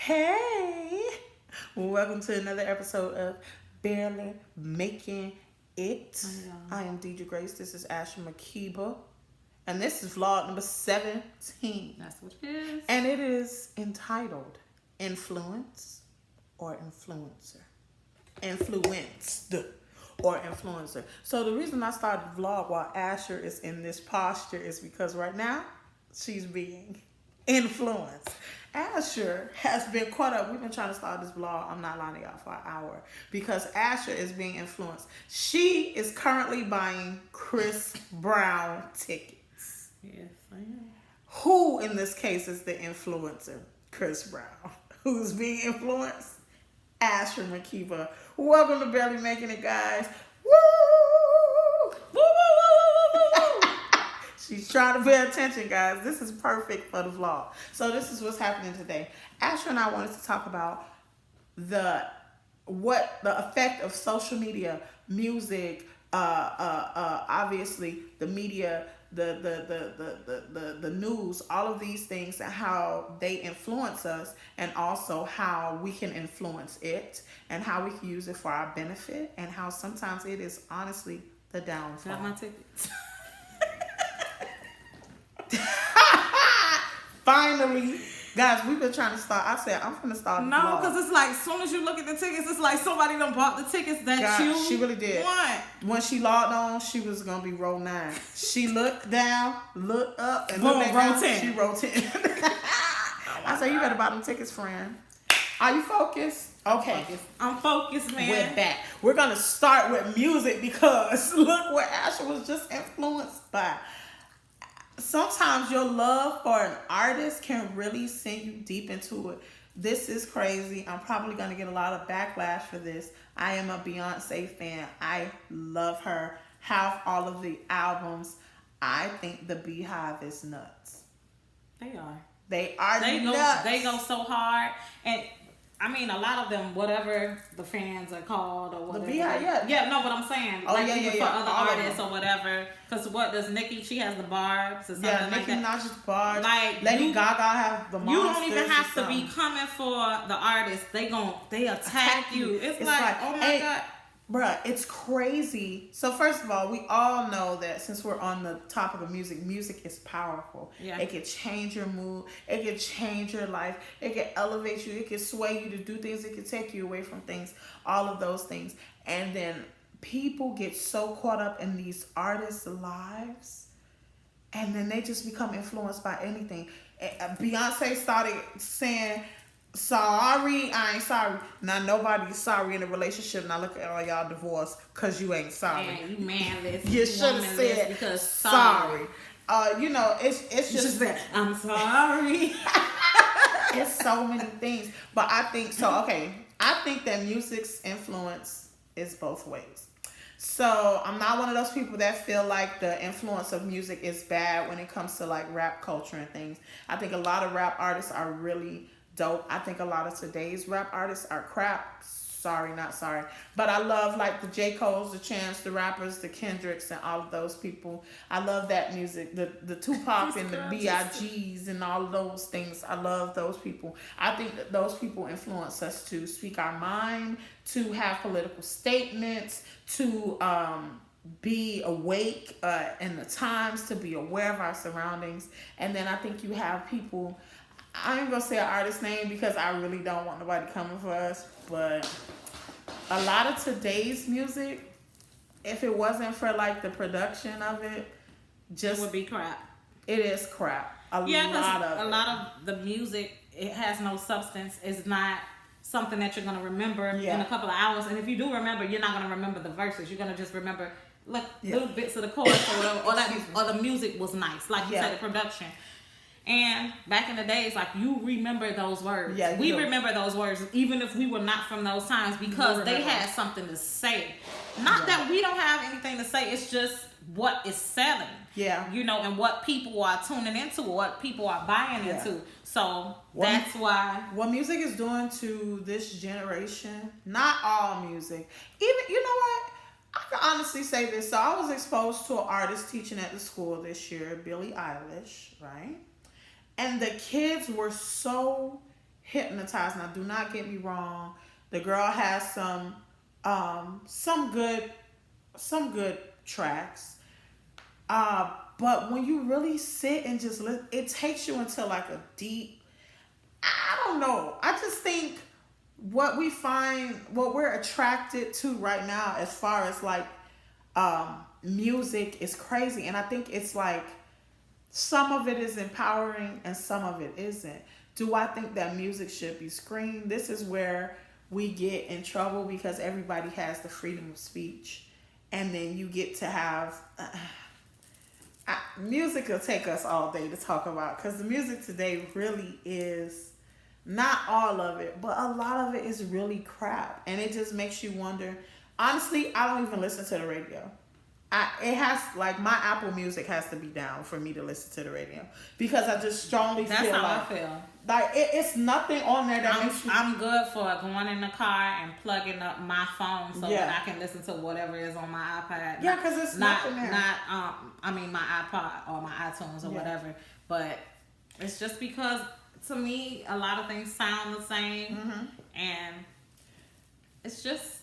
Hey, welcome to another episode of Barely Making It. I am Deidre Grace. This is Asher McKeeba, and this is vlog number 17. That's what it is. And it is entitled Influence or Influencer. Influenced or influencer. So the reason I started the vlog while Asher is in this posture is because right now she's being influenced. Asher has been caught up. We've been trying to start this vlog, I'm not lying to y'all, for an hour because Asher is being influenced. She is currently buying Chris Brown tickets. Yes, I am. Who in this case is the influencer? Chris Brown. Who's being influenced? Asher McKeeba. Welcome to Barely Making It, guys. Woo! Woo, woo, woo, woo, woo. She's trying to pay attention, guys. This is perfect for the vlog. So this is what's happening today. Asher and I wanted to talk about the effect of social media, music, obviously the media, the news, all of these things, and how they influence us, and also how we can influence it, and how we can use it for our benefit, and how sometimes it is honestly the downfall. Got my tickets. Finally, guys, we've been trying to start. I said I'm gonna start. No, because it's like as soon as you look at the tickets, it's like somebody done bought the tickets that God, she really did. want. When she logged on, she was gonna be row 9. She looked down, looked up, and Boom, looked back row down. 10. She row 10. I said, you better buy them tickets, friend. Are you focused? Okay. I'm focused, man. We're back. We're gonna start with music because look what Asher was just influenced by. Sometimes your love for an artist can really send you deep into it. This is crazy. I'm probably going to get a lot of backlash for this. I am a Beyonce fan. I love her. Have all of the albums. I think the Beehive is nuts. They are. They are nuts. They go so hard. And I mean, a lot of them, whatever the fans are called or whatever. The Beehive, yeah. Yeah, no, but I'm saying. Oh, like yeah, even yeah, for other all of artists them. or whatever. Because what does Nicki, she has the barbs or something Yeah, like Nicki that. Minaj's bars. Like, Lady Gaga have the monsters. You don't even have or to be something. coming for the artist. They attack you. It's like, oh my God. Bruh, it's crazy. So first of all, we all know that since we're on the topic of music, music is powerful. Yeah. It can change your mood. It can change your life. It can elevate you. It can sway you to do things. It can take you away from things. All of those things. And then people get so caught up in these artists' lives, and then they just become influenced by anything. Beyonce started saying, sorry, I ain't sorry. Now nobody's sorry in a relationship. Now look at all y'all divorced because you ain't sorry. Man, you manless. You should have womanless said because sorry. You know, it's just said, I'm sorry. it's so many things. But I think so. Okay, I think that music's influence is both ways. So I'm not one of those people that feel like the influence of music is bad when it comes to like rap culture and things. I think a lot of rap artists are really dope. I think a lot of today's rap artists are crap. Sorry, not sorry. But I love like the J. Cole's, the Chance, the rappers, the Kendricks, and all of those people. I love that music. The Tupac and the B.I.G.'s and all of those things. I love those people. I think that those people influence us to speak our mind, to have political statements, to be awake in the times, to be aware of our surroundings. And then I think you have people, I ain't gonna say an artist name because I really don't want nobody coming for us, but a lot of today's music, if it wasn't for like the production of it, just It would be crap. It is crap. A lot of the music, it has no substance. It's not something that you're gonna remember in a couple of hours. And if you do remember, you're not gonna remember the verses. You're gonna just remember like little bits of the chorus or whatever, or the music was nice, like you said, the production. And back in the days, like, you remember those words. Yeah, we remember those words, even if we were not from those times, because they had something to say. Not that we don't have anything to say, it's just what is selling. Yeah. You know, and what people are tuning into, what people are buying into. So that's why. What music is doing to this generation, not all music. Even, you know what? I can honestly say this. So I was exposed to an artist teaching at the school this year, Billie Eilish, right? And the kids were so hypnotized. Now, do not get me wrong. The girl has some good tracks. But when you really sit and just listen, it takes you into like a deep, I don't know. I just think what we're attracted to right now as far as like music is crazy. And I think it's like some of it is empowering and some of it isn't. Do I think that music should be screened? This is where we get in trouble because everybody has the freedom of speech. And then you get to have... music will take us all day to talk about, because the music today really is, not all of it, but a lot of it is really crap. And it just makes you wonder. Honestly, I don't even listen to the radio. It has, like, my Apple Music has to be down for me to listen to the radio, because I just strongly That's feel how like, I feel. Like it's nothing on there that makes you... I'm good for going in the car and plugging up my phone so that I can listen to whatever is on my iPad. Yeah, because it's nothing there. I mean my iPod or my iTunes or whatever. But it's just because, to me, a lot of things sound the same, and it's just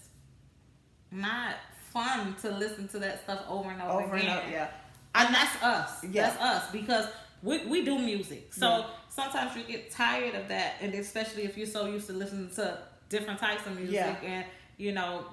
not fun to listen to that stuff over and over again. And that's us. Yeah. That's us, because we do music. So sometimes you get tired of that, and especially if you're so used to listening to different types of music and, you know,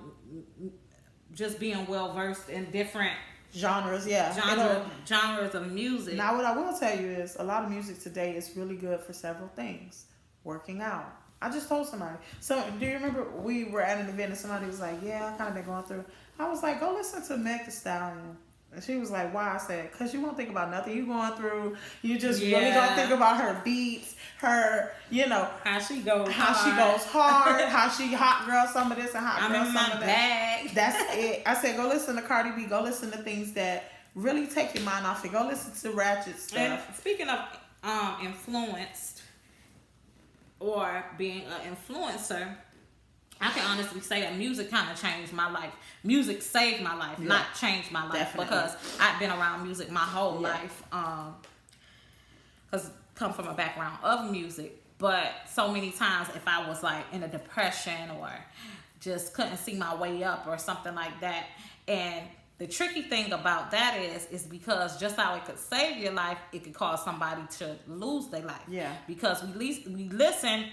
just being well versed in different genres of music. Now, what I will tell you is a lot of music today is really good for several things. Working out. I just told somebody. So, do you remember we were at an event and somebody was like, yeah, I kind of been going through. I was like, go listen to Meg Thee Stallion. And she was like, why? I said, because you won't think about nothing you going through. You just really don't think about her beats, her, you know. How she goes hard, how she hot girl some of this and hot girl some of that. Bag. That's it. I said, go listen to Cardi B. Go listen to things that really take your mind off it. Go listen to ratchet stuff. And speaking of influenced or being an influencer, I can honestly say that music kind of changed my life. Music saved my life, not changed my life. Definitely. Because I've been around music my whole life. Because come from a background of music. But so many times if I was like in a depression or just couldn't see my way up or something like that. And the tricky thing about that is because just how it could save your life, it could cause somebody to lose their life. Yeah. Because we listen...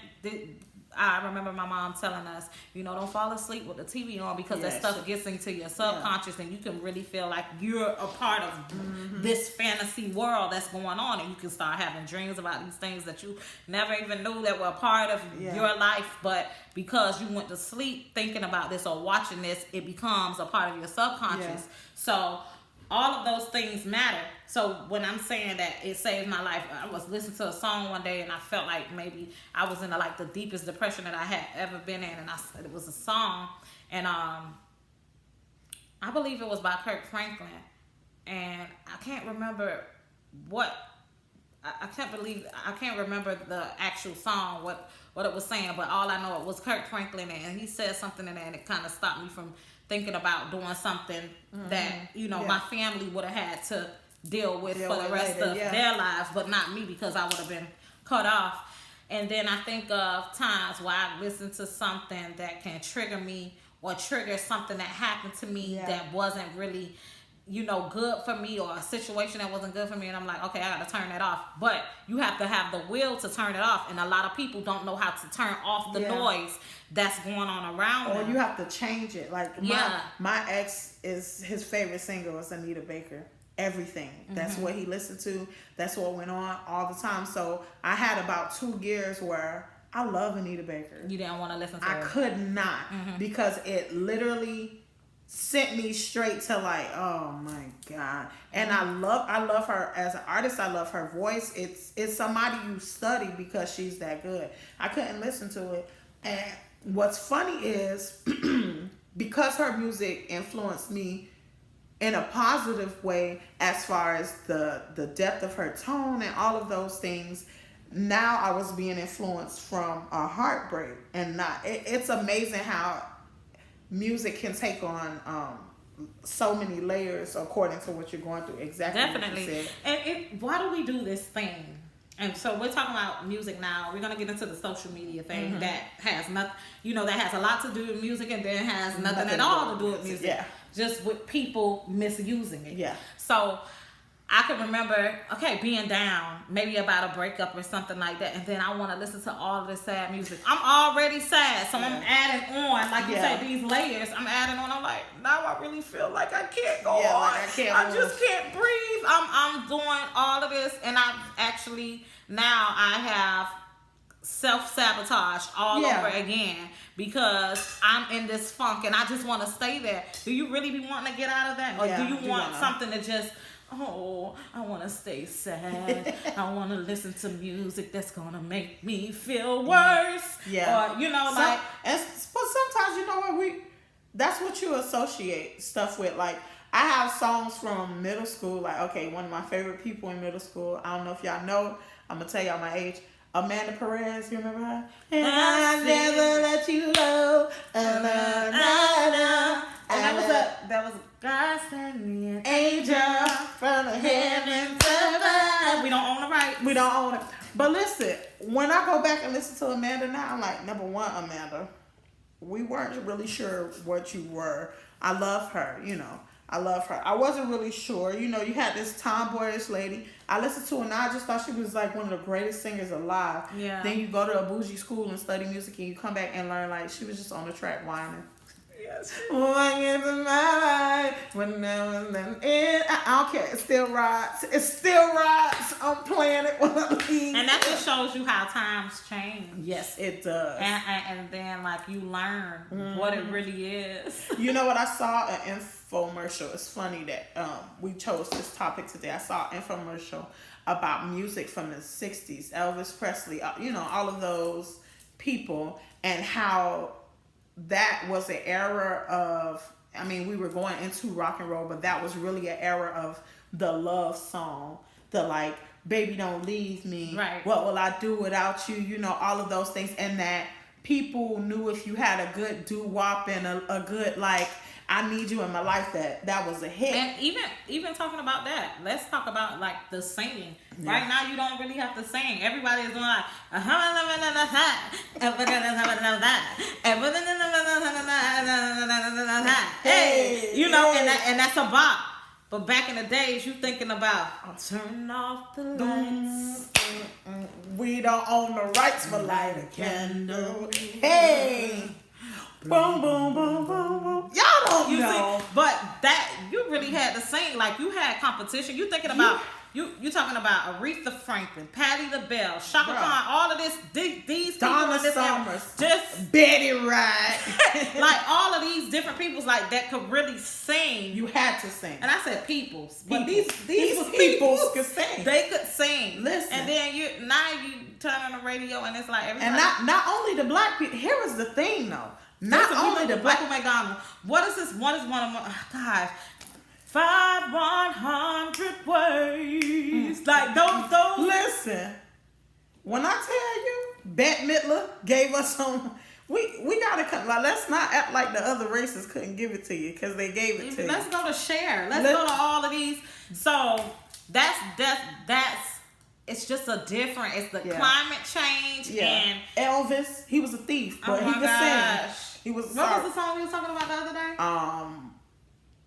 I remember my mom telling us, you know, don't fall asleep with the TV on, because that stuff gets into your subconscious and you can really feel like you're a part of this fantasy world that's going on, and you can start having dreams about these things that you never even knew that were a part of your life, but because you went to sleep thinking about this or watching this, it becomes a part of your subconscious. So all of those things matter. So when I'm saying that it saved my life, I was listening to a song one day and I felt like maybe I was in the deepest depression that I had ever been in, and it was a song, and I believe it was by Kirk Franklin, and I can't remember I can't remember the actual song, what it was saying, but all I know, it was Kirk Franklin, and he said something in there, and it kind of stopped me from thinking about doing something that, you know, my family would have had to deal with for the rest of their lives, but not me, because I would have been cut off. And then I think of times where I listen to something that can trigger me or trigger something that happened to me that wasn't really, you know, good for me, or a situation that wasn't good for me, and I'm like, okay, I gotta turn that off. But you have to have the will to turn it off, and a lot of people don't know how to turn off the noise that's going on around them. Or you have to change it. Like my ex, his favorite singer was Anita Baker. Everything. That's what he listened to. That's what went on all the time. So I had about 2 years where I love Anita Baker. You didn't want to listen to her. I could not, because it literally sent me straight to like, oh my God. And I love her as an artist. I love her voice. It's somebody you study because she's that good. I couldn't listen to it. And what's funny is because her music influenced me in a positive way as far as the depth of her tone and all of those things, now I was being influenced from a heartbreak. And it's amazing how music can take on so many layers according to what you're going through. Exactly. Definitely. What you said. And why do we do this thing? And so we're talking about music now. We're gonna get into the social media thing that has nothing, that has a lot to do with music, and then has nothing at all to do with music. Yeah. Just with people misusing it. Yeah. So I can remember, being down, maybe about a breakup or something like that, and then I want to listen to all of this sad music. I'm already sad, so I'm adding on, like you said, these layers. I'm adding on. I'm like, now I really feel like I can't go on. Like I just can't breathe. I'm doing all of this, and I actually now I have self-sabotaged all over again because I'm in this funk and I just want to stay there. Do you really be wanting to get out of that, or do you want something to just? Oh, I want to stay sad. I want to listen to music that's going to make me feel worse. Yeah. Or, but sometimes, that's what you associate stuff with. Like, I have songs from middle school. Like, one of my favorite people in middle school, I don't know if y'all know, I'm going to tell y'all my age. Amanda Perez, you remember her? And I never let you go. And that was God sent me an angel from the heavens above. We don't own the rights. We don't own it. But listen, when I go back and listen to Amanda now, I'm like, number one, Amanda, we weren't really sure what you were. I love her, I love her. I wasn't really sure. You had this tomboyish lady. I listened to her and I just thought she was like one of the greatest singers alive. Yeah. Then you go to a bougie school and study music and you come back and learn like she was just on the track whining. Yes. Walk into my life when there was nothing in. I don't care. It still rides. It still rides. I'm playing it when I leave. And that just shows you how times change. Yes, it does. And then like you learn what it really is. You know what? I saw an infomercial. It's funny that we chose this topic today. I saw an infomercial about music from the 60s. Elvis Presley, all of those people, and how that was an era of, we were going into rock and roll, but that was really an era of the love song, the like, baby don't leave me, right? What will I do without you? All of those things, and that people knew if you had a good doo-wop and a good like, I need you in my life, that was a hit. And even talking about that, let's talk about like the singing. Yeah. Right now you don't really have to sing. Everybody is doing like hey, and that's a bop. But back in the days, you thinking about turn off the lights. We don't own the rights for light a candle. Hey. Boom, boom, boom, boom, boom. Y'all don't know. See, but that, you really had to sing. Like, you had competition. You thinking about, you talking about Aretha Franklin, Patti LaBelle, Shaka Khan, all of this, these Donna people. Summers. Just Betty Wright. like, all of these different peoples, like, that could really sing. You had to sing. And I said peoples. But these peoples could sing. They could sing. Listen. And then you turn on the radio and it's like everybody. And not only the black people. Here is the thing, though. Not only the black McDonald. What is this? What is one of my gosh? 5,100 ways. Like those. Listen, when I tell you, Bette Midler gave us some. We gotta come. Like, let's not act like the other races couldn't give it to you because they gave it to you. Let's go to Cher. Let's go to all of these. So that's. It's just a different. It's the climate change and Elvis. He was a thief, but he could sing. He was. What was the song we were talking about the other day?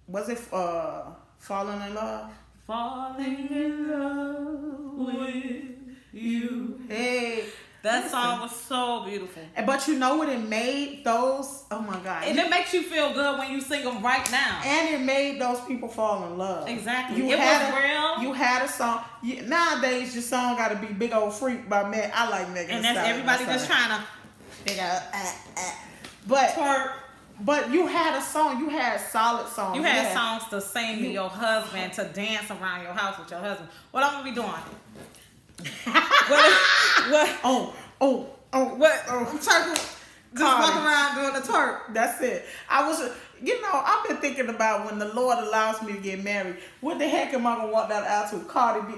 Was it Falling in Love? Falling in love with you. Hey. That song was so beautiful. But you know what it made those? Oh my God. And it makes you feel good when you sing them right now. And it made those people fall in love. Exactly. It was real. You had a song. Nowadays, your song got to be Big Old Freak by Meg. I like Megan Thee And that's everybody just trying to. But you had a song. You had solid songs. You had songs to sing to your husband, to dance around your house with your husband. What I'm going to be doing? What? I'm trying to just walk around doing the twerk. That's it. I've been thinking about when the Lord allows me to get married. What the heck am I gonna walk down the aisle to? Cardi B.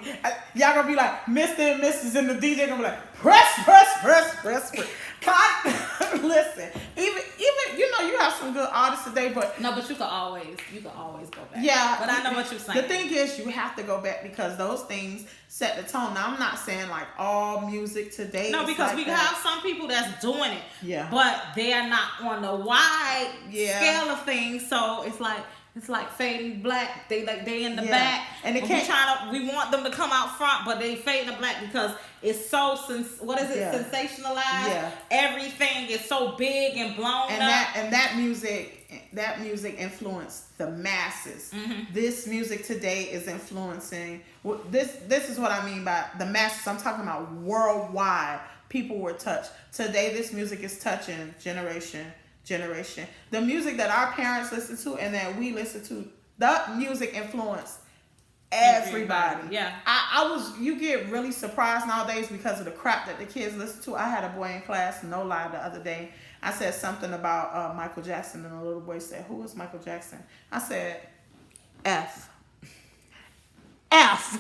Y'all gonna be like Mr. and Mrs. and the DJ gonna be like press. Listen, even you have some good artists today, but no, but you could always go back. Yeah, but I know what you're saying. The thing is, you have to go back because those things set the tone. Now, I'm not saying like all music today. No, because like we that. have some people that's doing it. Yeah, but they are not on the wide scale of things. So it's like fading black. They in the back, and they can't. We want them to come out front, but they fade in the black because it's so sensationalized. Yeah. Everything is so big and blown up. That music influenced the masses. Mm-hmm. This music today is influencing. This is what I mean by the masses. I'm talking about worldwide. People were touched. Today, this music is touching generation. The music that our parents listen to and that we listen to, the music influenced everybody. Yeah. You get really surprised nowadays because of the crap that the kids listen to. I had a boy in class, no lie, the other day. I said something about Michael Jackson, and the little boy said, "Who is Michael Jackson?" I said, F,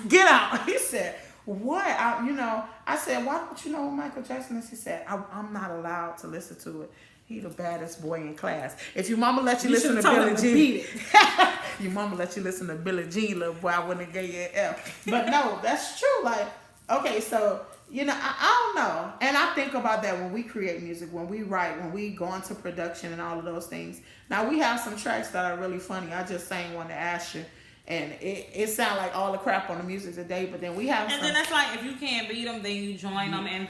get out. He said, "What?" I said, "Why don't you know who Michael Jackson is?" He said, "I'm not allowed to listen to it. He the baddest boy in class. If your mama let you listen to Billie Jean, your mama let you listen to Billie Jean, little boy, I wouldn't have gave you an F." But no, that's true. Like, okay, so I don't know, and I think about that when we create music, when we write, when we go into production and all of those things. Now we have some tracks that are really funny. I just sang one to Asher. And it sound like all the crap on the music today, but then we have then that's like, if you can't beat them, then you join them, and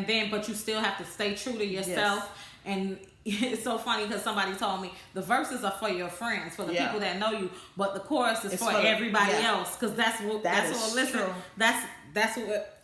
then but you still have to stay true to yourself. Yes. And it's so funny because somebody told me the verses are for your friends, for the people that know you, but the chorus is for everybody else, because that's what listen. True. That's what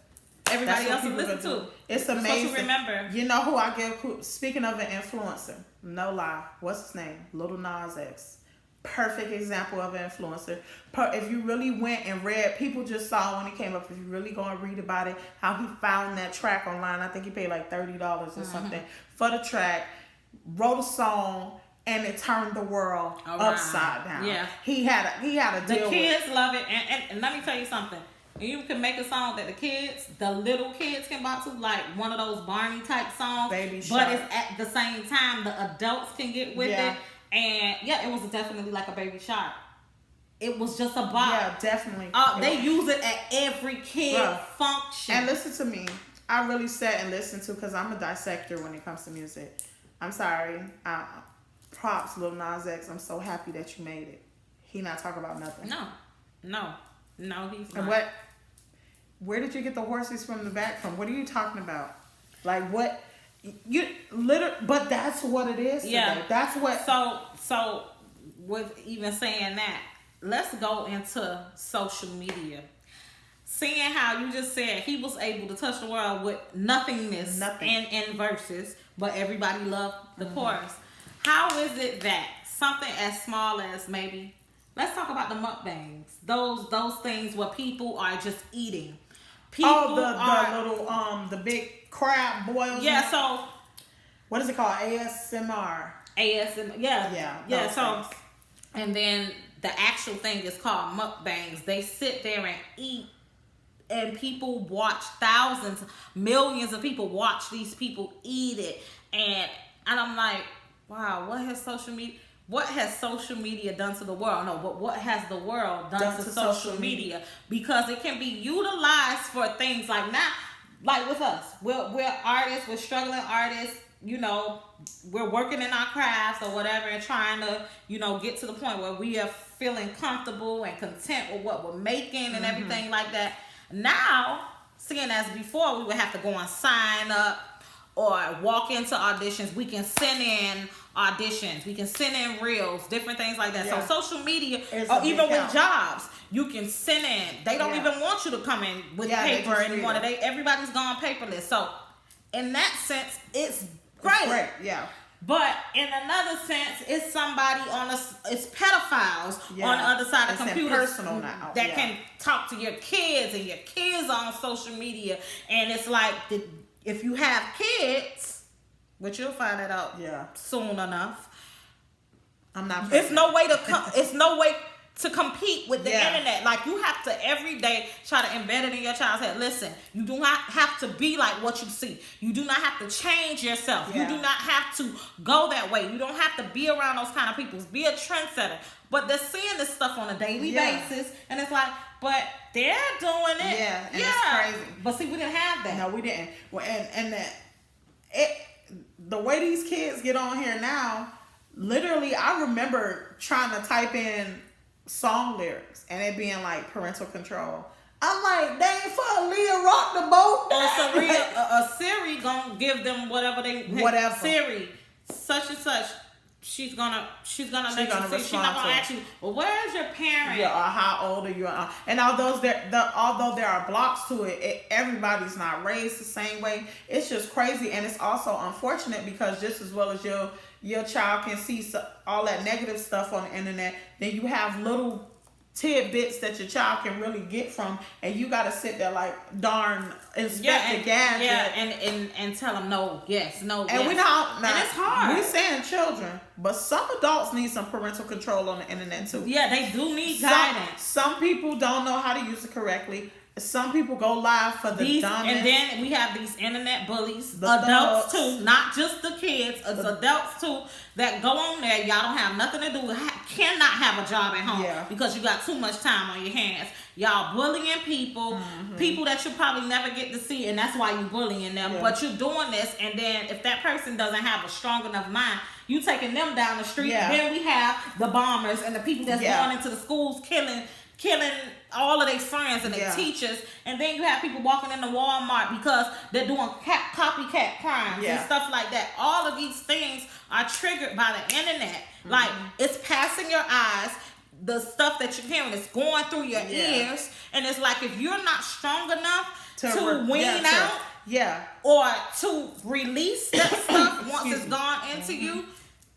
everybody else will listen to. It's amazing. What you remember. You know who I give? Speaking of an influencer, no lie, what's his name? Lil Nas X. Perfect example of an influencer. If you really went and read, people just saw when he came up. If you really go and read about it, how he found that track online. I think he paid like $30 or something for the track. Wrote a song, and it turned the world upside down. Yeah, he had a deal. The kids love it, and let me tell you something. You can make a song that the little kids can bop to, like one of those Barney type songs. Baby Shark. But it's at the same time the adults can get with it. And it was definitely like a Baby Shark. It was just a bop. Yeah, definitely. They use it at every kid function. And listen to me. I really sat and listened to, because I'm a dissector when it comes to music. I'm sorry. Props, Lil Nas X. I'm so happy that you made it. He not talking about nothing. No, he's not. And where did you get the horses from the back from? What are you talking about? Like what? But that's what it is today. Yeah. That's what. So with even saying that, let's go into social media. Seeing how you just said he was able to touch the world with nothingness in verses, but everybody loved the chorus. How is it that something as small as maybe, let's talk about the mukbangs, those things where people are just eating. The big crab boils. Yeah, so what is it called? ASMR. Yeah. So, and then the actual thing is called mukbangs. They sit there and eat, and people watch, thousands, millions of people watch these people eat it, and I'm like, wow, what has social media done to the world? No, but what has the world done to social media? Because it can be utilized for things like now, like with us. We're artists, we're struggling artists, we're working in our crafts or whatever and trying to, get to the point where we are feeling comfortable and content with what we're making and everything like that. Now, seeing as before we would have to go and sign up or walk into auditions, we can send in auditions, we can send in reels, different things like that. Yeah. So social media, or even with jobs, you can send in. They don't even want you to come in with paper anymore. Everybody's gone paperless. So in that sense, it's great. It's great. Yeah. But in another sense, it's somebody it's pedophiles on the other side of the computer that can talk to your kids, and your kids on social media. And it's like, if you have kids, which you'll find that out soon enough. I'm not. It's no way to compete with the internet. Like, you have to every day try to embed it in your child's head. Listen, you do not have to be like what you see. You do not have to change yourself. You do not have to go that way. You don't have to be around those kind of people. Be a trendsetter. But they're seeing this stuff on a daily basis, and it's like, but they're doing it. Yeah, and it's crazy. But see, we didn't have that. No, we didn't. Well, and the way these kids get on here now, literally, I remember trying to type in song lyrics and it being like parental control. I'm like, they ain't for Leah rock the boat. Or Siri gonna give them whatever they Siri, such and such. She's gonna let you see. She's not gonna ask you, well, where's your parent? Yeah, or how old are you? And although there are blocks to it, everybody's not raised the same way. It's just crazy, and it's also unfortunate because just as well as your child can see all that negative stuff on the internet, then you have little tidbits that your child can really get from, and you got to sit there like, darn, inspect the gadget. and tell them no, yes, no, and yes. We don't. And it's hard. We're saying children, but some adults need some parental control on the internet too. Yeah, they do need guidance. Some people don't know how to use it correctly. Some people go live for the dumbest. And then we have these internet bullies, adults too, not just the kids, adults too, that go on there. Y'all don't have nothing to do, cannot have a job at home because you got too much time on your hands. Y'all bullying people, people that you probably never get to see, and that's why you bullying them. Yeah. But you're doing this, and then if that person doesn't have a strong enough mind, you taking them down the street. Yeah. Then we have the bombers and the people that's going into the schools killing all of their friends and their teachers, and then you have people walking into Walmart because they're doing copycat crimes and stuff like that. All of these things are triggered by the internet. Like, it's passing your eyes. The stuff that you're hearing is going through your ears, and it's like, if you're not strong enough to wean out or to release that stuff once it's gone into you,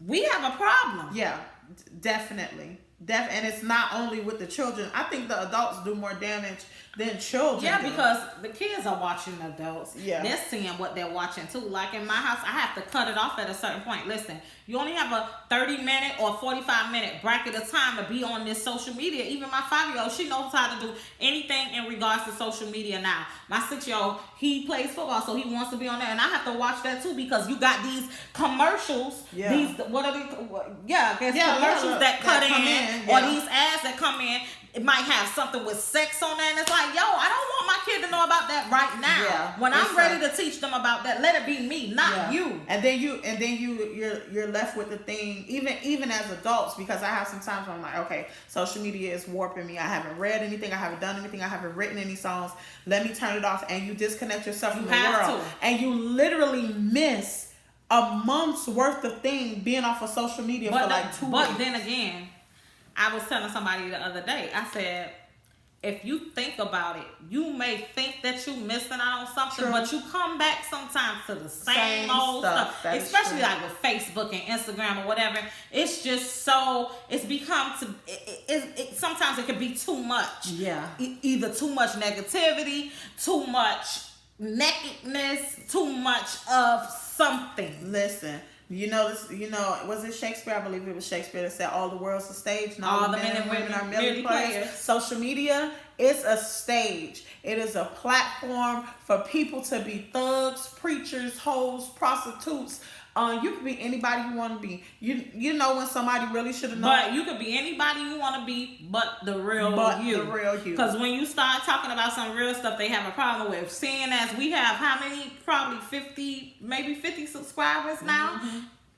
we have a problem. Yeah, definitely. And it's not only with the children. I think the adults do more damage than children. Yeah, because the kids are watching adults. Yeah. They're seeing what they're watching too. Like in my house, I have to cut it off at a certain point. Listen, you only have a 30-minute or 45-minute bracket of time to be on this social media. Even my 5-year-old, she knows how to do anything in regards to social media now. My 6-year-old, he plays football, so he wants to be on there. And I have to watch that too because you got these commercials. Yeah. These, what are they? There's commercials that cut in. Or these ads that come in. It might have something with sex on there, and it's like, yo, I don't want my kid to know about that right now. Yeah, when I'm ready to teach them about that, let it be me, not you. And then you're left with the thing, even as adults, because I have some times where I'm like, okay, social media is warping me. I haven't read anything, I haven't done anything, I haven't written any songs. Let me turn it off, and you disconnect yourself from the world, and you literally miss a month's worth of thing being off of social media for like 2 weeks. But then again, I was telling somebody the other day, I said, if you think about it, you may think that you're missing out on something, but you come back sometimes to the same old stuff. Especially like with Facebook and Instagram or whatever. It's just so, it's become, sometimes it can be too much. Yeah. Either too much negativity, too much nakedness, too much of something. Listen. Was it Shakespeare? I believe it was Shakespeare that said all the world's a stage. All the men and women are merely players. Social media is a stage. It is a platform for people to be thugs, preachers, hoes, prostitutes. You could be anybody you want to be. You know when somebody really should have known. But you could be anybody you want to be, but the real you. Because when you start talking about some real stuff, they have a problem with. Seeing as we have how many? Probably 50 subscribers now.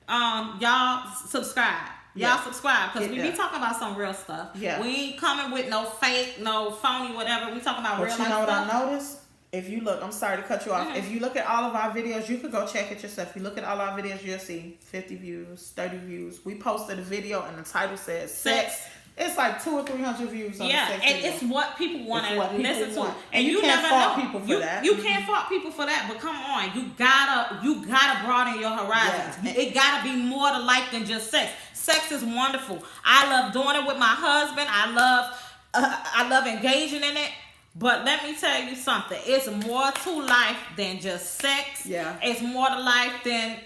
Mm-hmm. Y'all subscribe. Y'all subscribe because we be talking about some real stuff. Yeah. We ain't coming with no fake, no phony, whatever. We talking about real life stuff. But you know what I noticed? If you look, I'm sorry to cut you off. Mm-hmm. If you look at all of our videos, you could go check it yourself. If you look at all our videos, you'll see 50 views, 30 views. We posted a video and the title says sex. It's like 200 or 300 views on the sex and video. It's what people want to listen to. And you can't fault people for that. You can't fault people for that, but come on, you gotta broaden your horizons. Yeah. It gotta be more to life than just sex. Sex is wonderful. I love doing it with my husband. I love engaging in it. But let me tell you something. It's more to life than just sex. Yeah. It's more to life than,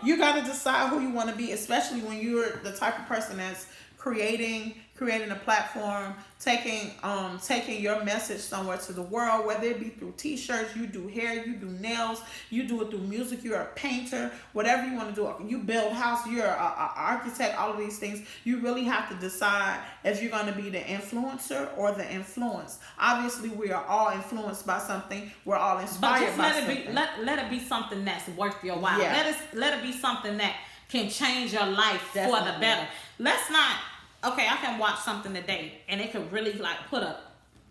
You got to decide who you want to be, especially when you're the type of person that's creating a platform, taking your message somewhere to the world, whether it be through t-shirts, you do hair, you do nails, you do it through music, you're a painter, whatever you want to do, you build house, you're an architect, all of these things. You really have to decide if you're going to be the influencer or the influence. Obviously, we are all influenced by something. We're all inspired by something. Let it be something that's worth your while. Yeah. Let it be something that can change your life for the better. Let's not. Okay, I can watch something today and it could really like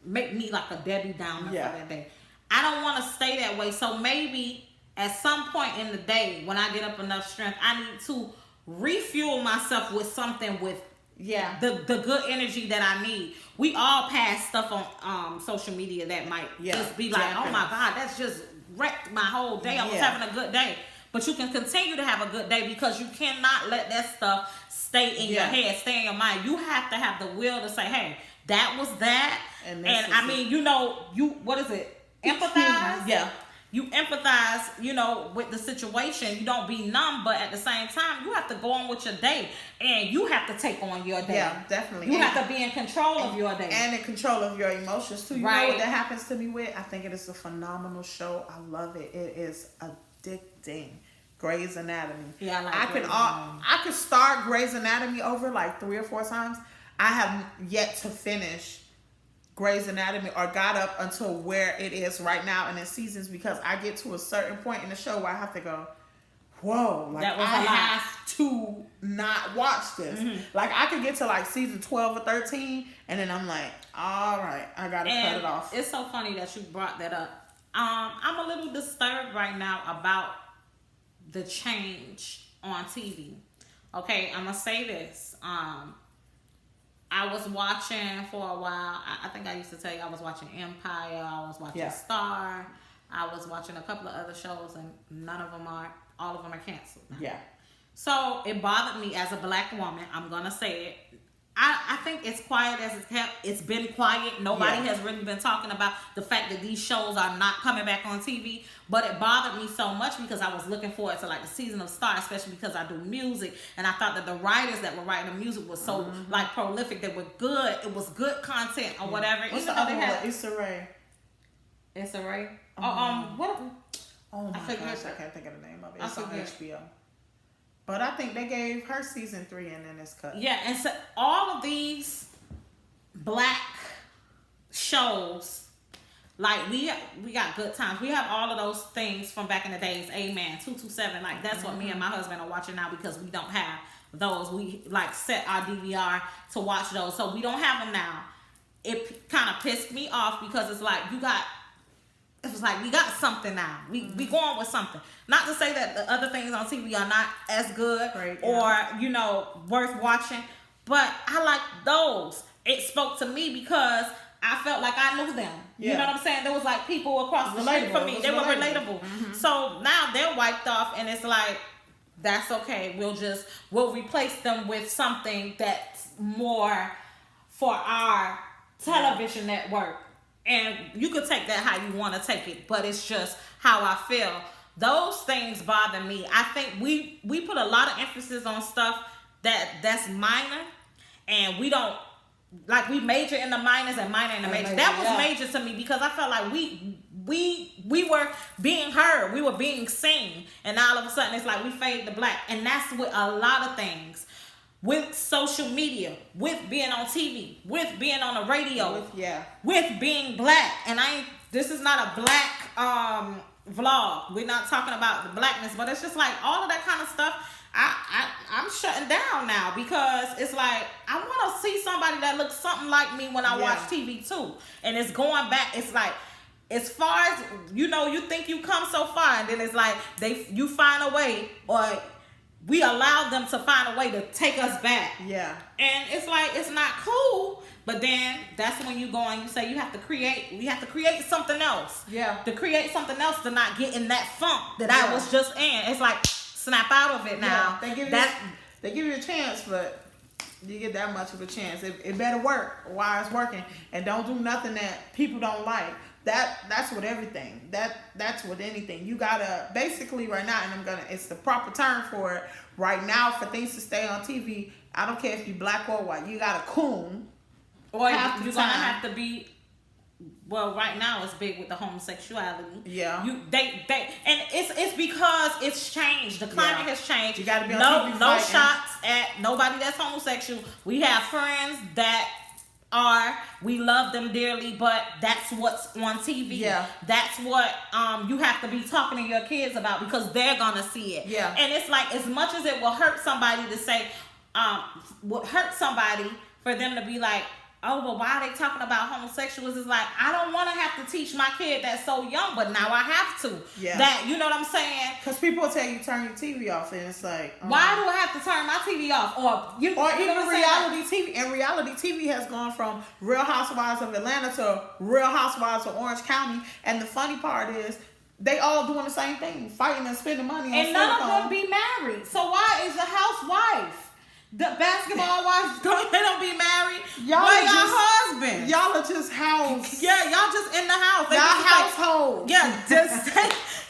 make me like a Debbie Downer for that day. I don't want to stay that way. So maybe at some point in the day when I get up enough strength, I need to refuel myself with something with the good energy that I need. We all pass stuff on social media that might just be like, oh my God, that's just wrecked my whole day. I was having a good day. But you can continue to have a good day because you cannot let that stuff stay in your head, stay in your mind. You have to have the will to say, hey, that was that. And I mean, what is it? Empathize? Yeah. You empathize, with the situation. You don't be numb, but at the same time, you have to go on with your day. And you have to take on your day. Yeah, definitely. You have to be in control of your day. And in control of your emotions, too. You know what that happens to me with? I think it is a phenomenal show. I love it. It is addicting. Grey's Anatomy. Yeah, I could start Grey's Anatomy over like 3 or 4 times. I have yet to finish Grey's Anatomy or got up until where it is right now in its seasons, because I get to a certain point in the show where I have to go, whoa, like I have to not watch this. Mm-hmm. Like I could get to like season 12 or 13 and then I'm like, all right, I gotta cut it off. It's so funny that you brought that up. I'm a little disturbed right now about the change on TV. Okay, I'm gonna say this. I was watching for a while. I think I used to tell you I was watching Empire. I was watching Star. I was watching a couple of other shows, and all of them are canceled now. Yeah. So it bothered me as a black woman. I'm gonna say it. I think it's quiet as it's kept. It's been quiet. Nobody has really been talking about the fact that these shows are not coming back on TV. But it bothered me so much because I was looking forward to like the season of Star, especially because I do music, and I thought that the writers that were writing the music was so like prolific. They were good. It was good content or whatever. What's the other one? Issa Rae. Issa Rae. What? Oh my gosh, I can't think of the name of it. It's on HBO. But I think they gave her season 3 and then it's cut. Yeah, and so all of these black shows, like we got good times. We have all of those things from back in the days. Amen. 227. Like that's what me and my husband are watching now because we don't have those. We like set our DVR to watch those, so we don't have them now. It kind of pissed me off because it's like it was like we got something now. We going with something. Not to say that the other things on TV are not as good or worth watching, but I like those. It spoke to me because I felt like I knew them. Yeah. You know what I'm saying? There was like people across the street from me. They were relatable. Mm-hmm. So now they're wiped off, and it's like that's okay. We'll replace them with something that's more for our television network. And you could take that how you want to take it, but it's just how I feel. Those things bother me. I think we put a lot of emphasis on stuff that's minor, and we don't like we major in the minors and minor in the major. That was major to me because I felt like we were being heard, we were being seen, and all of a sudden it's like we fade to black, and that's with a lot of things. With social media, with being on TV, with being on the radio, with being black. And this is not a black vlog. We're not talking about the blackness, but it's just like all of that kind of stuff. I'm shutting down now because it's like I want to see somebody that looks something like me when I watch TV too. And it's going back. It's like as far as you think you come so far, and then it's like you find a way or we allow them to find a way to take us back. Yeah. And it's like, it's not cool. But then that's when you go and you say we have to create something else. Yeah. To create something else to not get in that funk that I was just in. It's like, snap out of it now. Yeah. They give you a chance, but you get that much of a chance. It better work while it's working. And don't do nothing that people don't like. That's with everything. That's with anything. You gotta basically right now, and it's the proper term for it right now for things to stay on TV. I don't care if you black or white. You got a coon. Or you're gonna have to be. Well, right now it's big with the homosexuality. Yeah. They and it's because it's changed. The climate has changed. You gotta be on TV no shots at nobody that's homosexual. We have friends that we love them dearly, but that's what's on TV. Yeah. That's what you have to be talking to your kids about because they're gonna see it. Yeah. And it's like as much as it will hurt somebody to say would hurt somebody for them to be like, oh, but why are they talking about homosexuals? It's like, I don't want to have to teach my kid that's so young, but now I have to. Yeah. That, you know what I'm saying? Because people tell you turn your TV off, and it's like, why do I have to turn my TV off? Or even reality TV. And reality TV has gone from Real Housewives of Atlanta to Real Housewives of Orange County. And the funny part is, they all doing the same thing, fighting and spending money on and none of them be married. So why is the housewife? The basketball wives they don't be married. Y'all Where are y'all just husbands? Y'all are just house. Yeah, y'all just in the house. They y'all just household. Like, yeah, just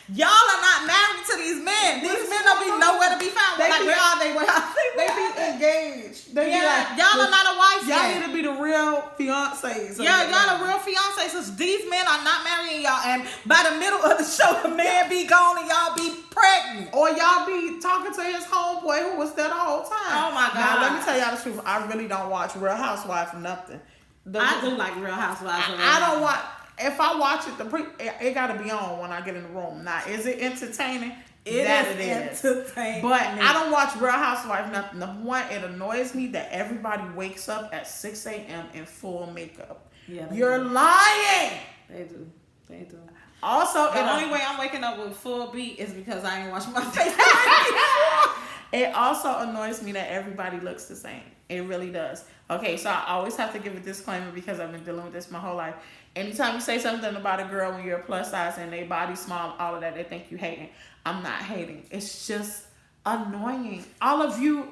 y'all are not married to these men. These men don't be nowhere to be found. Where are they? Where are they? They be engaged. They be like, y'all are not a wife. Y'all need to be the real fiancés. Yeah, y'all are real fiancés. So these men are not marrying y'all, and by the middle of the show, the man be gone and y'all be pregnant, or y'all be talking to his homeboy who was there the whole time. Oh my God! Now let me tell y'all the truth. I really don't watch Real Housewives for nothing. I do like Real Housewives. I don't want. If I watch it, it got to be on when I get in the room. Now, is it entertaining? It is entertaining. But I don't watch Real Housewives nothing. Number one, it annoys me that everybody wakes up at 6 a.m. in full makeup. Yeah, you're lying. They do. They do. Also, the only way I'm waking up with full beat is because I ain't washing my face. It also annoys me that everybody looks the same. It really does. Okay, so I always have to give a disclaimer because I've been dealing with this my whole life. Anytime you say something about a girl when you're a plus size and they body small, all of that, they think you hating. I'm not hating. It's just annoying. All of y'all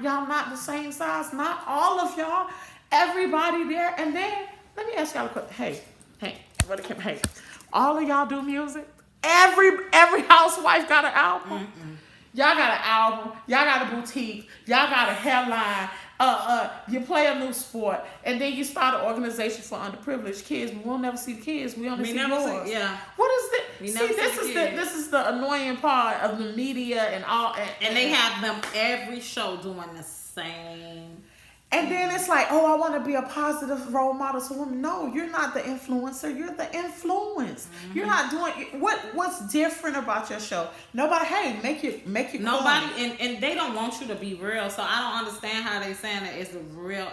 not the same size. Not all of y'all. Everybody there. And then let me ask y'all a question. Hey, all of y'all do music? Every housewife got an album. Mm-mm. Y'all got an album. Y'all got a boutique. Y'all got a hairline. You play a new sport, and then you start an organization for underprivileged kids. But we'll never see the kids. We only see yours. Yeah. What is this? This is the annoying part of the media and all. And they have them every show doing the same. And then it's like, oh, I want to be a positive role model to women. No, you're not the influencer. You're the influence. Mm-hmm. You're not doing what's different about your show. Nobody, hey, make it nobody, and they don't want you to be real. So I don't understand how they saying that it's a real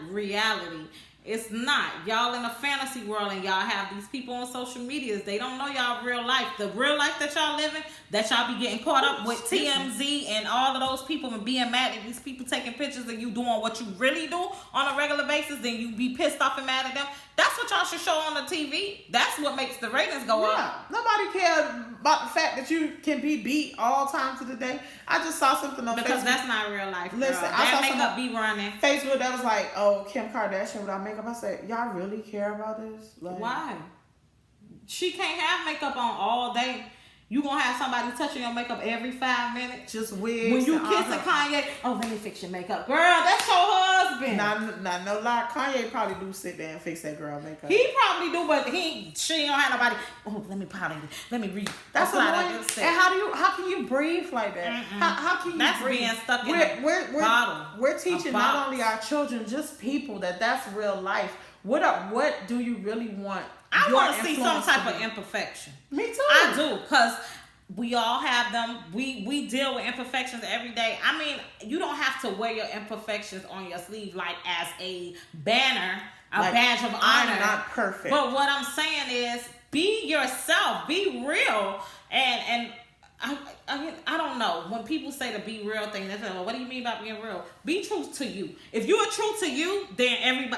reality. It's not. Y'all in a fantasy world and y'all have these people on social medias. They don't know y'all real life. The real life that y'all living, that y'all be getting caught up with TMZ and all of those people and being mad at these people taking pictures of you doing what you really do on a regular basis, then you be pissed off and mad at them. That's what y'all should show on the TV. That's what makes the ratings go up. Nobody cares about the fact that you can be beat all times of the day. I just saw something on Facebook. Because that's not real life, girl. Listen, that makeup be running. Facebook that was like, oh, Kim Kardashian without makeup. I said, y'all really care about this? Like, why? She can't have makeup on all day. You gonna have somebody touching your makeup every 5 minutes. Just wigs. When you kissing Kanye, oh, let me fix your makeup. Girl, that's your husband. Nah, no lie. Kanye probably do sit there and fix that girl makeup. He probably do, but she don't have nobody. Oh, let me powder you. Let me read. That's annoying. And how can you breathe like that? How can you that's breathe? Being stuck in a bottle. We're teaching not only our children, just people that's real life. What do you really want? I want to see some type of imperfection. Me too. I do, because we all have them. We deal with imperfections every day. I mean, you don't have to wear your imperfections on your sleeve like as a banner, badge of honor. I'm not perfect. But what I'm saying is, be yourself. Be real. And I don't know. When people say the be real thing, they say, well, what do you mean by being real? Be true to you. If you are true to you, then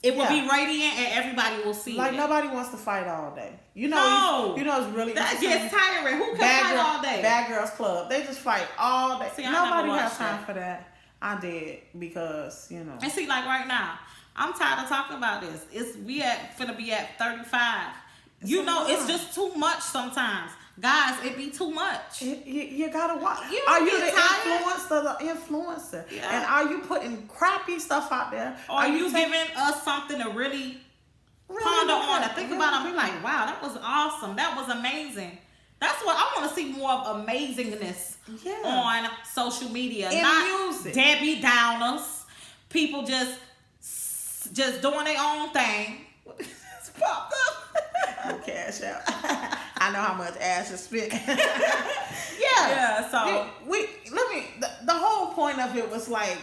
it will be radiant and everybody will see it. Nobody wants to fight all day. You know it's really that gets tiring. Who can fight all day? Bad Girls Club. They just fight all day. See, nobody has time for that. I did because, And see, like right now, I'm tired of talking about this. Finna be at 35. It's just too much sometimes. Guys, it be too much. You gotta watch. You Are you get the tired? influencer? Yeah. And are you putting crappy stuff out there? Are you giving us something to really ponder on and think about and be like, wow, that was awesome. That was amazing. That's what I want to see, more of amazingness on social media. In not music. Debbie Downers. People just doing their own thing. It's popped up. Cash out. I know how much Ash is spent. Yeah, so the whole point of it was like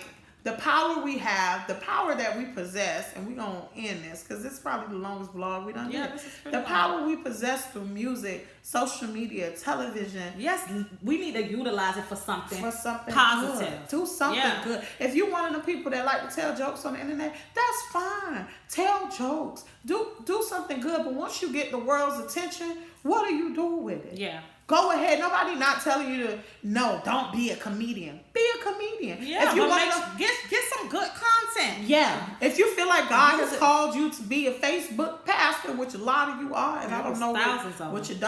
the power we have, the power that we possess, and we're gonna end this because this is probably the longest vlog we done did. This is pretty the long. power we possess through music, social media, television. Yes, we need to utilize it for something Positive. good. Do something good. If you're one of the people that like to tell jokes on the internet, that's fine. Tell jokes. Do something good. But once you get the world's attention, what do you do with it? Yeah. Go ahead. Nobody not telling you to don't be a comedian. Be a comedian. Yeah, if you but want get some good content. yeah. If you feel like God has called you to be a Facebook pastor, which a lot of you are, and I don't know what your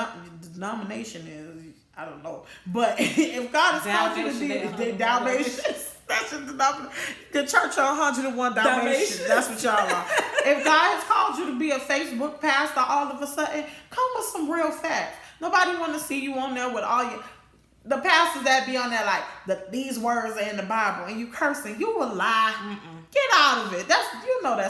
denomination is. I don't know. But if God has called you to be a Dalmatians, that's your denomination. The Church of 101 Dalmatians. That's what y'all are. If God has called you to be a Facebook pastor, all of a sudden, come with some real facts. Nobody want to see you on there with all the pastors that be on there like these words are in the Bible and you cursing. You will lie. Get out of it. That's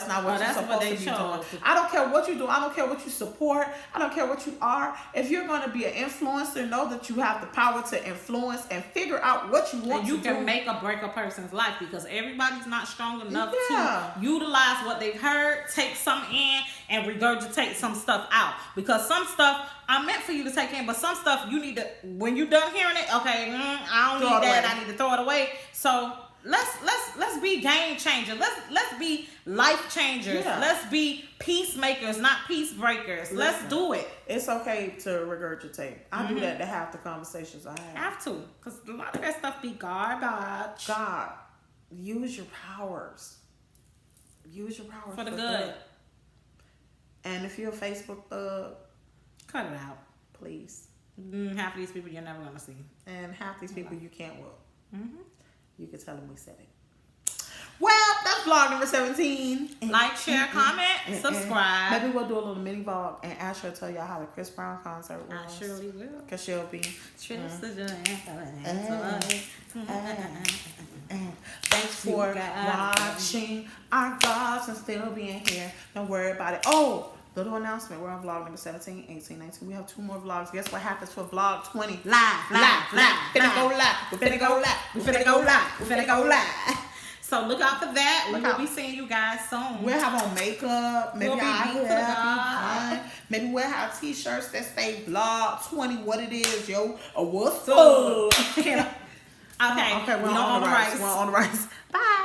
not what you're supposed to be doing. I don't care what you do. I don't care what you support. I don't care what you are. If you're going to be an influencer, know that you have the power to influence and figure out what you want and to do. You can make or break a person's life because everybody's not strong enough to utilize what they've heard, take some in, and regurgitate some stuff out. Because some stuff I meant for you to take in, but some stuff you need to, when you're done hearing it, okay, I don't need that. I need to throw it away. So let's be game changers. Let's be life changers. Yeah. Let's be peacemakers, not peace breakers. Let's do it. It's okay to regurgitate. I do that to half the conversations I have. Have to, because a lot of that stuff be garbage. God, use your powers. Use your powers for the good. And if you're a Facebook thug, cut it out, please. Half of these people you're never gonna see, and half these people you can't whoop. You can tell them we said it. Well, that's vlog number 17. Like, share, comment, subscribe. Maybe we'll do a little mini vlog and Asher will tell y'all how the Chris Brown concert was. I surely will. Because she'll be. Thanks for watching our vlogs and still being here. Don't worry about it. Oh, little announcement. We're on vlog number 17, 18, 19. We have 2 more vlogs. Guess what happens for vlog 20? Live. Finna go live. We finna go live. So look out for that. We will be seeing you guys soon. We'll have on makeup. Maybe maybe we'll have t-shirts that say vlog 20 what it is, yo. Or what's up. Okay, we're on the rice. Bye.